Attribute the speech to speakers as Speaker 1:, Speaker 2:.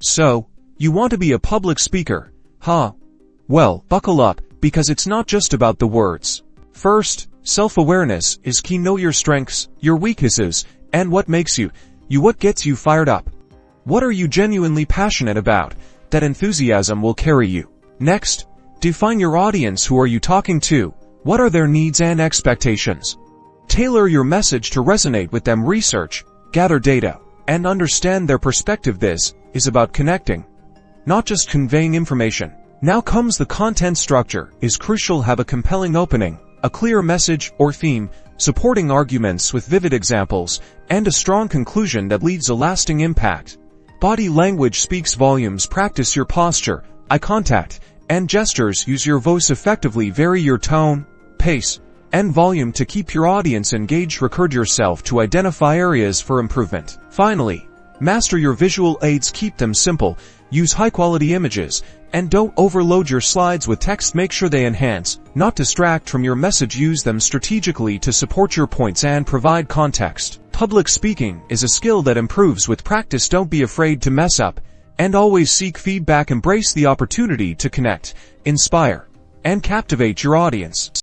Speaker 1: So, you want to be a public speaker, huh? Well, buckle up, because it's not just about the words. First, self-awareness is key. Know your strengths, your weaknesses, and what makes you what gets you fired up. What are you genuinely passionate about? That enthusiasm will carry you. Next, define your audience. Who are you talking to? What are their needs and expectations? Tailor your message to resonate with them. Research, gather data, and understand their perspective. This is about connecting, not just conveying information. Now comes the content. Structure is crucial. Have a compelling opening, a clear message or theme, supporting arguments with vivid examples, and a strong conclusion that leaves a lasting impact. Body language speaks volumes. Practice your posture, eye contact, and gestures. Use your voice effectively. Vary your tone, pace, and volume to keep your audience engaged. Record yourself to identify areas for improvement. Finally, master your visual aids. Keep them simple. Use high-quality images, and don't overload your slides with text. Make sure they enhance, not distract from your message. Use them strategically to support your points and provide context. Public speaking is a skill that improves with practice. Don't be afraid to mess up, and always seek feedback. Embrace the opportunity to connect, inspire, and captivate your audience.